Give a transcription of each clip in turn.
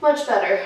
Much better.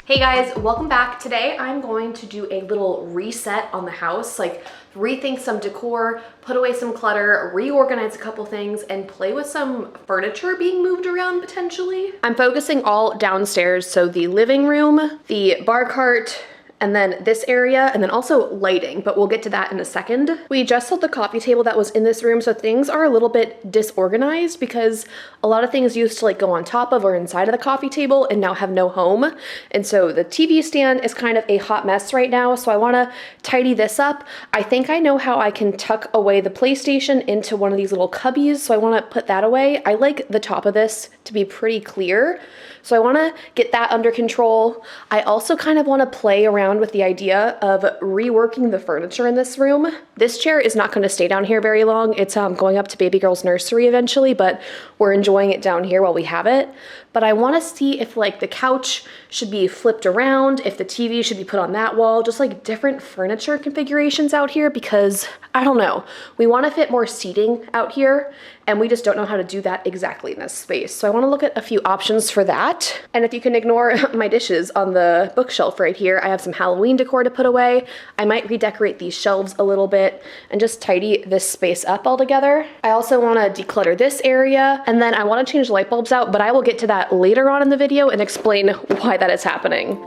Hey guys, welcome back. Today I'm going to do a little reset on the house, like rethink some decor, put away some clutter, reorganize a couple things, and play with some furniture being moved around potentially. I'm focusing all downstairs, so the living room, the bar cart, and then this area, and then also lighting, but we'll get to that in a second. We just sold the coffee table that was in this room, so things are a little bit disorganized because a lot of things used to like go on top of or inside of the coffee table and now have no home. And so the TV stand is kind of a hot mess right now, so I wanna tidy this up. I think I know how I can tuck away the PlayStation into one of these little cubbies, so I wanna put that away. I like the top of this to be pretty clear, so I wanna get that under control. I also kind of wanna play around with the idea of reworking the furniture in this room. This chair is not gonna stay down here very long. It's going up to baby girl's nursery eventually, but we're enjoying it down here while we have it. But I wanna see if like the couch should be flipped around, if the TV should be put on that wall, just like different furniture configurations out here because I don't know. We wanna fit more seating out here and we just don't know how to do that exactly in this space. So I wanna look at a few options for that. And if you can ignore my dishes on the bookshelf right here, I have some Halloween decor to put away. I might redecorate these shelves a little bit and just tidy this space up altogether. I also wanna declutter this area and then I wanna change the light bulbs out, but I will get to that later on in the video and explain why that is happening.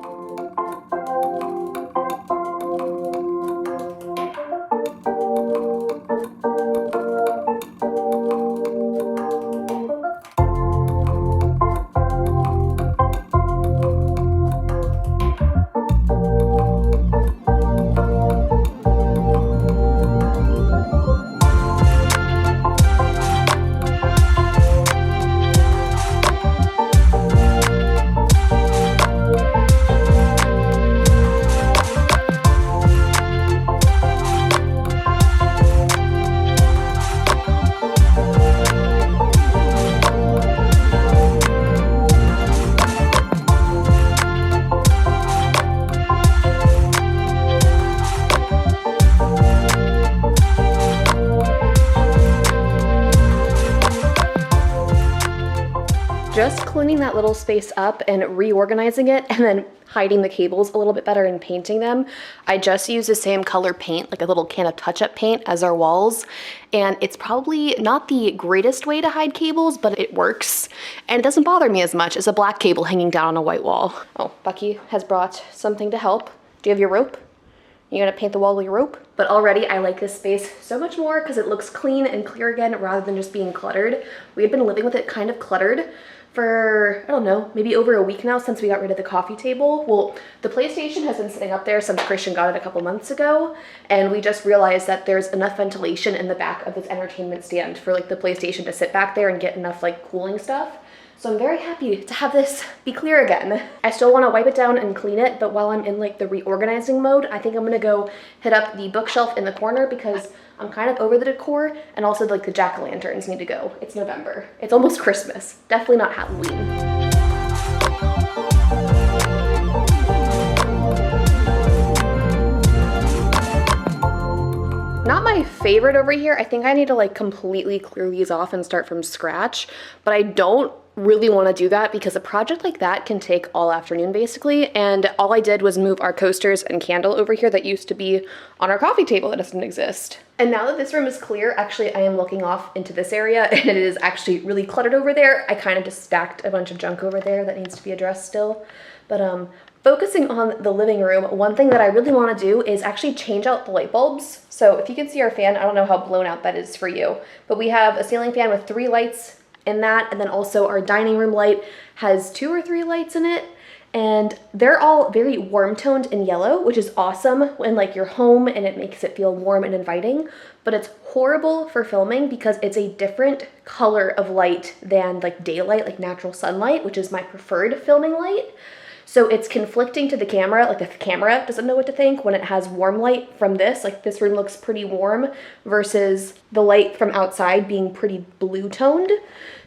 Just cleaning that little space up and reorganizing it and then hiding the cables a little bit better and painting them. I just use the same color paint, like a little can of touch-up paint as our walls. And it's probably not the greatest way to hide cables, but it works. And it doesn't bother me as much as a black cable hanging down on a white wall. Oh, Bucky has brought something to help. Do you have your rope? You gonna paint the wall with your rope? But already I like this space so much more because it looks clean and clear again rather than just being cluttered. We had been living with it kind of cluttered for, I don't know, maybe over a week now since we got rid of the coffee table. Well, the PlayStation has been sitting up there since Christian got it a couple months ago, and we just realized that there's enough ventilation in the back of this entertainment stand for like the PlayStation to sit back there and get enough like cooling stuff. So I'm very happy to have this be clear again. I still want to wipe it down and clean it, but while I'm in like the reorganizing mode, I think I'm gonna go hit up the bookshelf in the corner because I'm kind of over the decor, and also like the jack-o'-lanterns need to go. It's November. It's almost Christmas. Definitely not Halloween. Not my favorite over here. I think I need to like completely clear these off and start from scratch, but I don't really want to do that because a project like that can take all afternoon basically, and all I did was move our coasters and candle over here that used to be on our coffee table that doesn't exist. And now that this room is clear, actually I am looking off into this area and it is actually really cluttered over there. I kind of just stacked a bunch of junk over there that needs to be addressed still. But focusing on the living room, one thing that I really want to do is actually change out the light bulbs. So if you can see our fan, I don't know how blown out that is for you, but we have a ceiling fan with 3 lights in that, and then also our dining room light has 2 or 3 lights in it, and they're all very warm toned in yellow, which is awesome when like you're home and it makes it feel warm and inviting, but it's horrible for filming because it's a different color of light than like daylight, like natural sunlight, which is my preferred filming light. So it's conflicting to the camera, like the camera doesn't know what to think when it has warm light from this, like this room looks pretty warm versus the light from outside being pretty blue toned.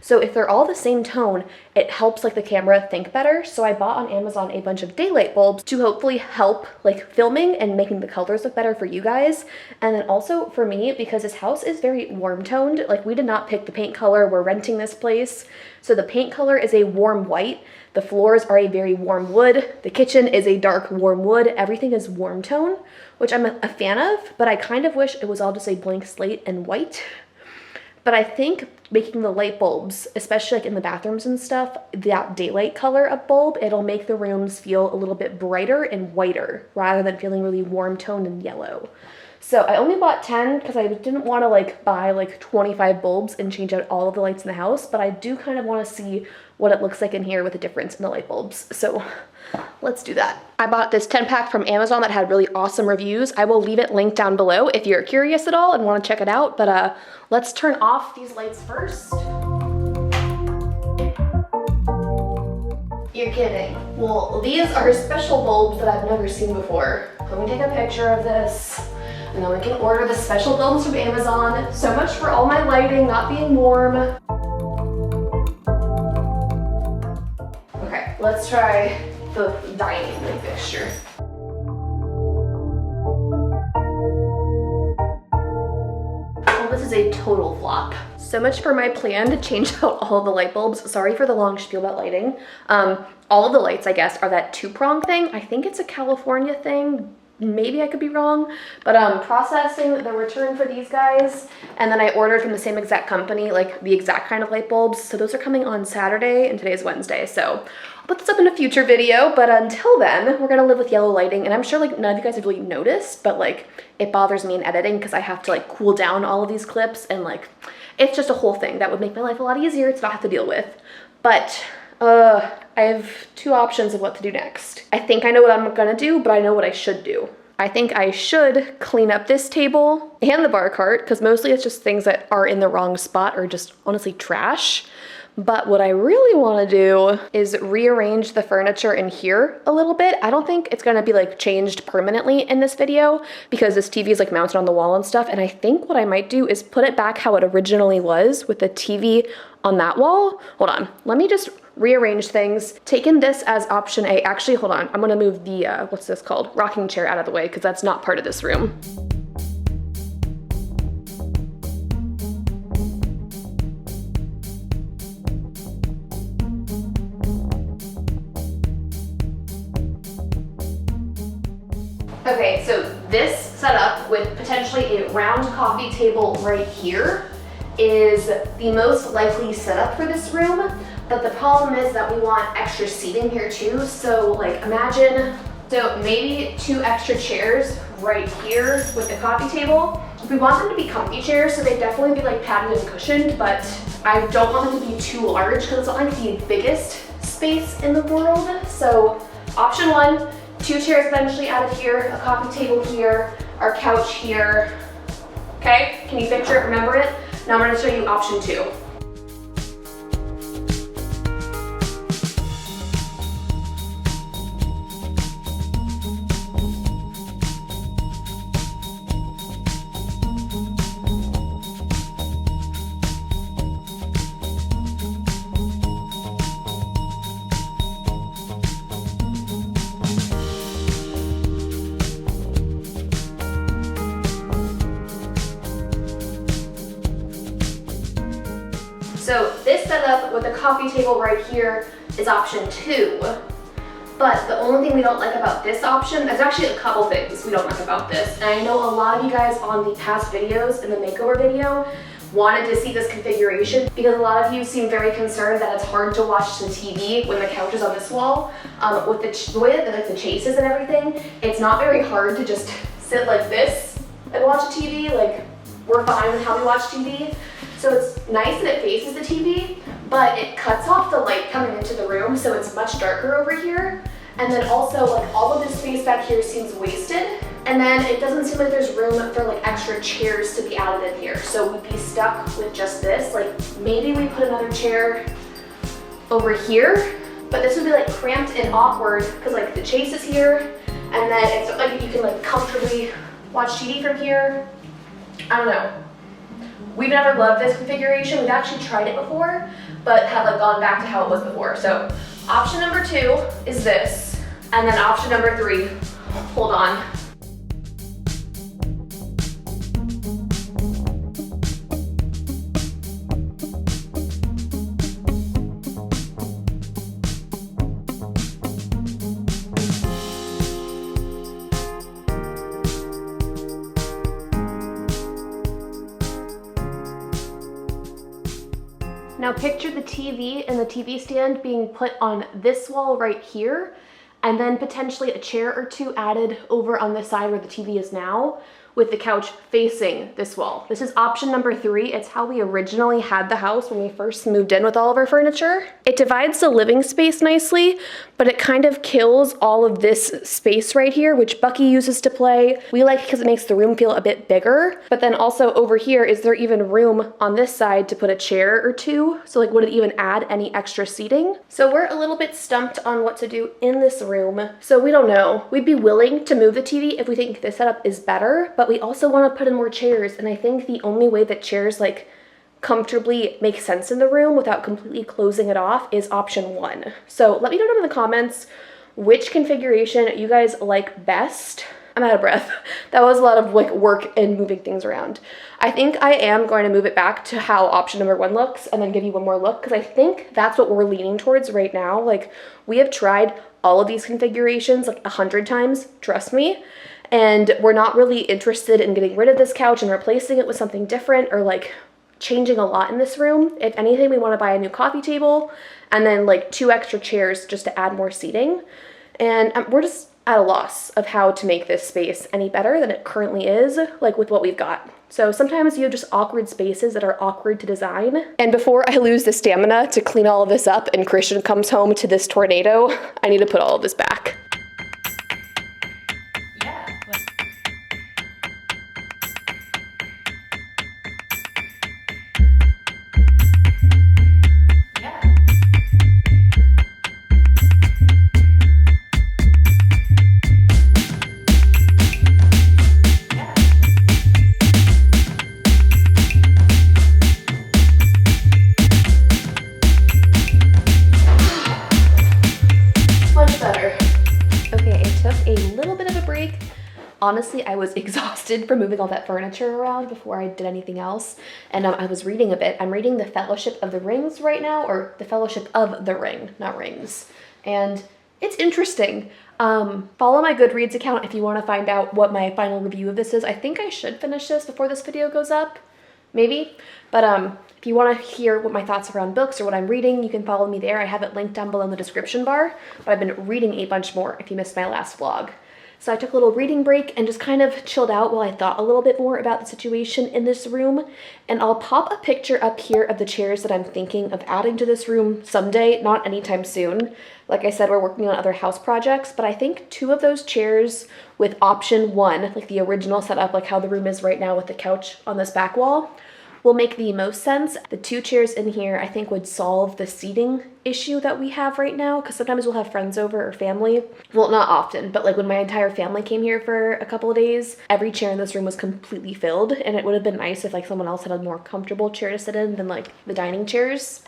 So if they're all the same tone, it helps like the camera think better. So I bought on Amazon a bunch of daylight bulbs to hopefully help like filming and making the colors look better for you guys. And then also for me, because this house is very warm toned, like we did not pick the paint color, we're renting this place. So the paint color is a warm white. The floors are a very warm wood. The kitchen is a dark warm wood. Everything is warm tone, which I'm a fan of, but I kind of wish it was all just a blank slate and white. But I think making the light bulbs, especially like in the bathrooms and stuff, that daylight color of bulb, it'll make the rooms feel a little bit brighter and whiter rather than feeling really warm toned and yellow. So I only bought 10 because I didn't want to like buy like 25 bulbs and change out all of the lights in the house, but I do kind of want to see what it looks like in here with a difference in the light bulbs. So let's do that. I bought this 10 pack from Amazon that had really awesome reviews. I will leave it linked down below if you're curious at all and want to check it out, but let's turn off these lights first. You're kidding. Well, these are special bulbs that I've never seen before. Let me take a picture of this. And then we can order the special bulbs from Amazon. So much for all my lighting not being warm. Okay, let's try the dining room fixture. Well, this is a total flop. So much for my plan to change out all of the light bulbs. Sorry for the long spiel about lighting. All of the lights, I guess, are that two-prong thing. I think it's a California thing. Maybe I could be wrong, but processing the return for these guys, and then I ordered from the same exact company, like the exact kind of light bulbs. So those are coming on Saturday and today's Wednesday. So I'll put this up in a future video, but until then, we're gonna live with yellow lighting. And I'm sure like none of you guys have really noticed, but like it bothers me in editing because I have to like cool down all of these clips, and like it's just a whole thing that would make my life a lot easier to not have to deal with. But I have two options of what to do next. I think I know what I'm gonna do, but I know what I should do. I think I should clean up this table and the bar cart, because mostly it's just things that are in the wrong spot or just honestly trash. But what I really want to do is rearrange the furniture in here a little bit. I don't think it's going to be like changed permanently in this video because this TV is like mounted on the wall and stuff. And I think what I might do is put it back how it originally was with the TV on that wall. Hold on, let me just rearrange things. Taking this as option A. Actually, hold on, I'm going to move the, what's this called? Rocking chair out of the way because that's not part of this room. Okay, so this setup with potentially a round coffee table right here is the most likely setup for this room, but the problem is that we want extra seating here too. So like imagine, so maybe 2 extra chairs right here with the coffee table. We want them to be comfy chairs, so they definitely be like padded and cushioned, but I don't want them to be too large because it's not like the biggest space in the world. So option 1, 2 chairs eventually out of here, a coffee table here, our couch here. Okay, can you picture it, remember it? Now I'm gonna show you option 2. So this setup with the coffee table right here is option 2. But the only thing we don't like about this option, there's actually a couple things we don't like about this. And I know a lot of you guys on the past videos in the makeover video wanted to see this configuration because a lot of you seem very concerned that it's hard to watch the TV when the couch is on this wall. With the way that like the chases and everything, it's not very hard to just sit like this and watch a TV. Like we're fine with how we watch TV. So it's nice that it faces the TV, but it cuts off the light coming into the room, so it's much darker over here. And then also, like, all of this space back here seems wasted. And then it doesn't seem like there's room for like extra chairs to be added in here. So we'd be stuck with just this. Like maybe we put another chair over here, but this would be like cramped and awkward because like the chase is here, and then it's not like you can like comfortably watch TV from here. I don't know. We've never loved this configuration. We've actually tried it before, but have like gone back to how it was before. So option number 2 is this, and then option number 3, hold on. Now picture the TV and the TV stand being put on this wall right here, and then potentially a chair or 2 added over on the side where the TV is now, with the couch facing this wall. This is option number 3. It's how we originally had the house when we first moved in with all of our furniture. It divides the living space nicely, but it kind of kills all of this space right here, which Bucky uses to play. We like it because it makes the room feel a bit bigger, but then also over here, is there even room on this side to put a chair or 2? So like, would it even add any extra seating? So we're a little bit stumped on what to do in this room. So we don't know. We'd be willing to move the TV if we think this setup is better, but we also want to put in more chairs, and I think the only way that chairs like comfortably make sense in the room without completely closing it off is option 1. So let me know down in the comments which configuration you guys like best. I'm out of breath. That was a lot of like work and moving things around. I think I am going to move it back to how option number 1 looks and then give you one more look, because I think that's what we're leaning towards right now. Like, we have tried all of these configurations like 100 times, trust me. And we're not really interested in getting rid of this couch and replacing it with something different or like changing a lot in this room. If anything, we want to buy a new coffee table and then like 2 extra chairs just to add more seating. And we're just at a loss of how to make this space any better than it currently is, like with what we've got. So sometimes you have just awkward spaces that are awkward to design. And before I lose the stamina to clean all of this up and Christian comes home to this tornado, I need to put all of this back. Honestly, I was exhausted from moving all that furniture around before I did anything else. And I was reading a bit. I'm reading The Fellowship of the Rings right now, or The Fellowship of the Ring, not rings. And it's interesting. Follow my Goodreads account if you want to find out what my final review of this is. I think I should finish this before this video goes up, maybe. But if you want to hear what my thoughts around books or what I'm reading, you can follow me there. I have it linked down below in the description bar. But I've been reading a bunch more if you missed my last vlog. So I took a little reading break and just kind of chilled out while I thought a little bit more about the situation in this room. And I'll pop a picture up here of the chairs that I'm thinking of adding to this room someday, not anytime soon. Like I said, we're working on other house projects, but I think 2 of those chairs with option 1, like the original setup, like how the room is right now with the couch on this back wall, will make the most sense. The 2 chairs in here I think would solve the seating issue that we have right now, because sometimes we'll have friends over or family. Well, not often, but like when my entire family came here for a couple of days, every chair in this room was completely filled, and it would have been nice if like someone else had a more comfortable chair to sit in than like the dining chairs.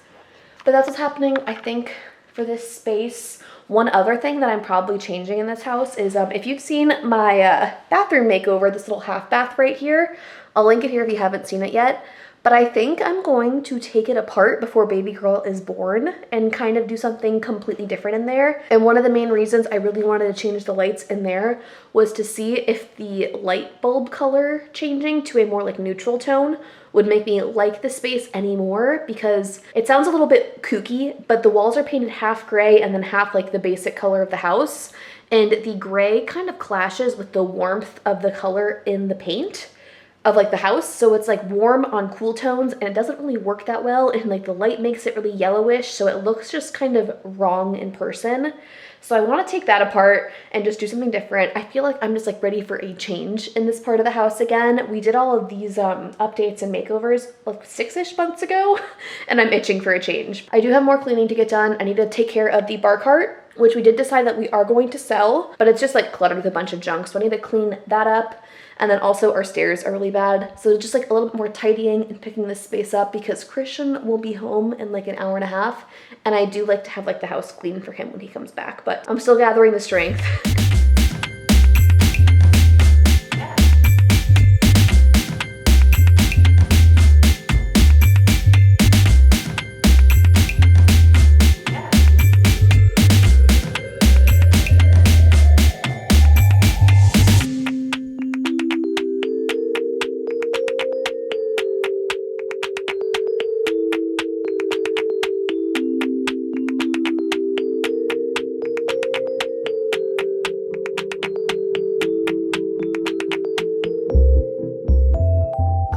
But that's what's happening, I think, for this space. One other thing that I'm probably changing in this house is if you've seen my bathroom makeover, this little half bath right here, I'll link it here if you haven't seen it yet. But I think I'm going to take it apart before baby girl is born and kind of do something completely different in there. And one of the main reasons I really wanted to change the lights in there was to see if the light bulb color changing to a more like neutral tone would make me like the space anymore, because it sounds a little bit kooky, but the walls are painted half gray and then half like the basic color of the house. And the gray kind of clashes with the warmth of the color in the paint of like the house, so it's like warm on cool tones, and it doesn't really work that well, and like the light makes it really yellowish, so it looks just kind of wrong in person. So I want to take that apart and just do something different. I feel like I'm just like ready for a change in this part of the house again. We did all of these updates and makeovers like 6-ish months ago, and I'm itching for a change. I do have more cleaning to get done. I need to take care of the bar cart, which we did decide that we are going to sell, but it's just like cluttered with a bunch of junk, so I need to clean that up. And then also our stairs are really bad. So just like a little bit more tidying and picking this space up because Christian will be home in like an hour and a half. And I do like to have like the house clean for him when he comes back, but I'm still gathering the strength.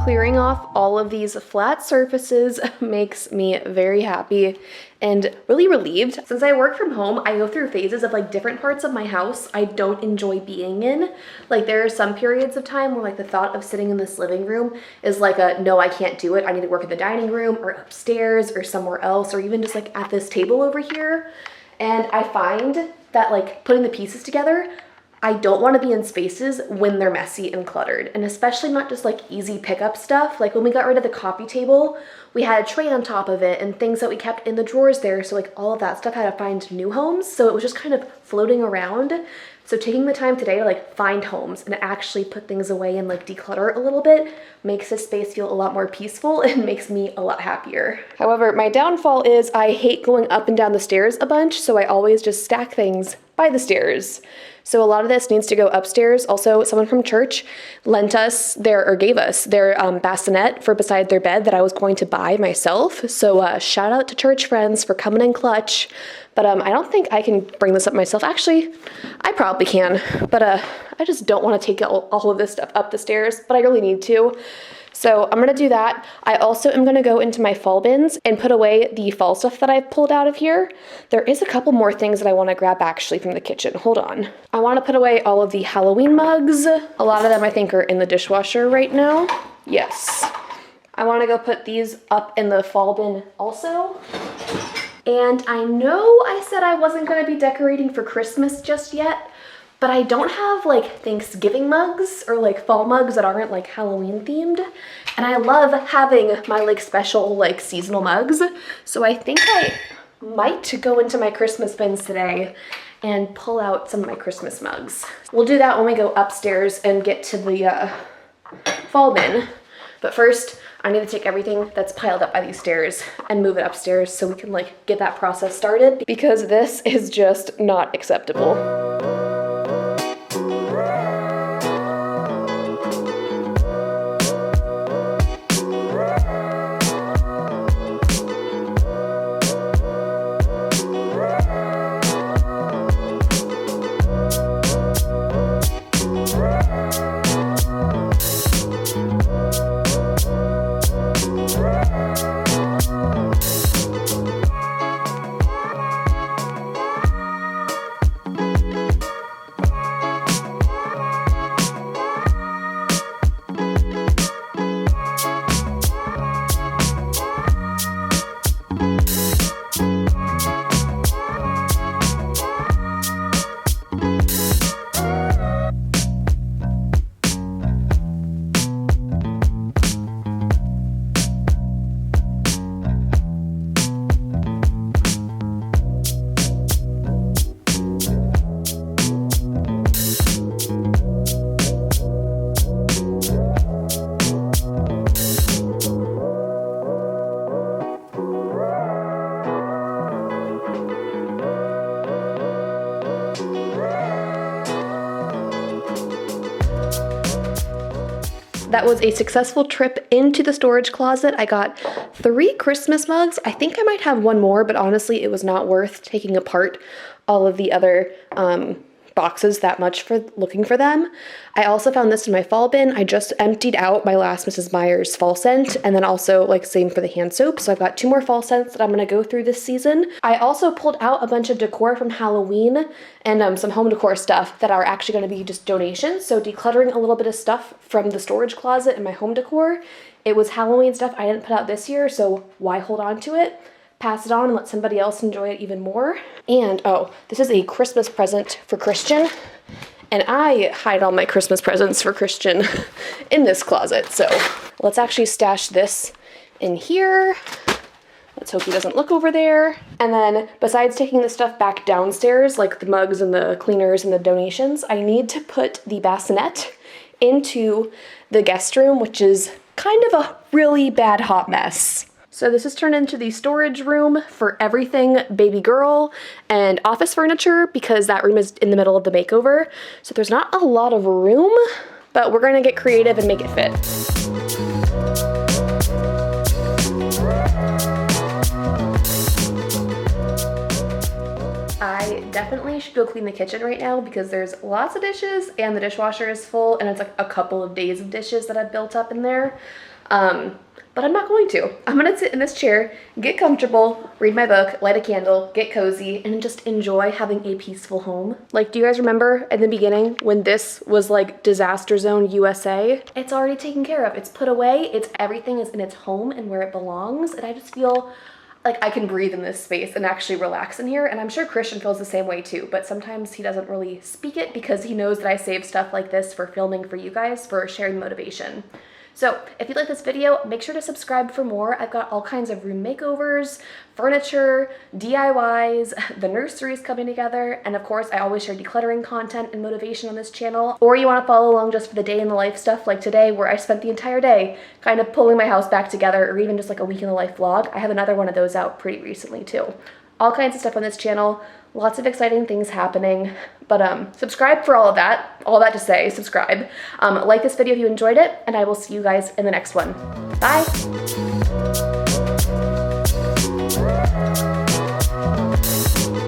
Clearing off all of these flat surfaces makes me very happy and really relieved. Since I work from home, I go through phases of like different parts of my house I don't enjoy being in. Like there are some periods of time where like the thought of sitting in this living room is like a, no, I can't do it. I need to work in the dining room or upstairs or somewhere else, or even just like at this table over here. And I find that like putting the pieces together, I don't want to be in spaces when they're messy and cluttered, and especially not just like easy pickup stuff. Like when we got rid of the coffee table, we had a tray on top of it and things that we kept in the drawers there. So like all of that stuff had to find new homes. So it was just kind of floating around. So taking the time today to like find homes and actually put things away and like declutter a little bit makes this space feel a lot more peaceful and makes me a lot happier. However, my downfall is I hate going up and down the stairs a bunch. So I always just stack things by the stairs. So a lot of this needs to go upstairs. Also, someone from church gave us their bassinet for beside their bed that I was going to buy myself. So shout out to church friends for coming in clutch. But I don't think I can bring this up myself. Actually, I probably can, but I just don't want to take all of this stuff up the stairs, but I really need to. So I'm gonna do that. I also am gonna go into my fall bins and put away the fall stuff that I've pulled out of here. There is a couple more things that I wanna grab actually from the kitchen. Hold on. I wanna put away all of the Halloween mugs. A lot of them I think are in the dishwasher right now. Yes. I wanna go put these up in the fall bin also. And I know I said I wasn't gonna be decorating for Christmas just yet, but I don't have like Thanksgiving mugs or like fall mugs that aren't like Halloween themed. And I love having my like special like seasonal mugs. So I think I might go into my Christmas bins today and pull out some of my Christmas mugs. We'll do that when we go upstairs and get to the fall bin. But first, I need to take everything that's piled up by these stairs and move it upstairs so we can like get that process started, because this is just not acceptable. That was a successful trip into the storage closet. I got 3 Christmas mugs. I think I might have one more, but honestly, it was not worth taking apart all of the other boxes that much for looking for them. I also found this in my fall bin. I just emptied out my last Mrs. Meyer's fall scent, and then also like same for the hand soap. So I've got 2 more fall scents that I'm gonna go through this season. I also pulled out a bunch of decor from Halloween and some home decor stuff that are actually gonna be just donations. So decluttering a little bit of stuff from the storage closet and my home decor. It was Halloween stuff I didn't put out this year, so why hold on to it? Pass it on and let somebody else enjoy it even more. And oh, this is a Christmas present for Christian. And I hide all my Christmas presents for Christian in this closet. So let's actually stash this in here. Let's hope he doesn't look over there. And then besides taking the stuff back downstairs, like the mugs and the cleaners and the donations, I need to put the bassinet into the guest room, which is kind of a really bad hot mess. So this is turned into the storage room for everything baby girl and office furniture because that room is in the middle of the makeover. So there's not a lot of room, but we're gonna get creative and make it fit. I definitely should go clean the kitchen right now because there's lots of dishes and the dishwasher is full and it's like a couple of days of dishes that I've built up in there. But I'm not going to. I'm gonna sit in this chair, get comfortable, read my book, light a candle, get cozy, and just enjoy having a peaceful home. Like, do you guys remember in the beginning when this was like disaster zone USA? It's already taken care of. It's put away. Everything is in its home and where it belongs. And I just feel like I can breathe in this space and actually relax in here. And I'm sure Christian feels the same way too, but sometimes he doesn't really speak it because he knows that I save stuff like this for filming for you guys, for sharing motivation. So if you like this video, make sure to subscribe for more. I've got all kinds of room makeovers, furniture, DIYs, the nursery's coming together, and of course I always share decluttering content and motivation on this channel. Or you want to follow along just for the day in the life stuff like today where I spent the entire day kind of pulling my house back together, or even just like a week in the life vlog. I have another one of those out pretty recently too. All kinds of stuff on this channel, lots of exciting things happening, but subscribe for all of that. All that to say, subscribe. Like this video if you enjoyed it, and I will see you guys in the next one. Bye.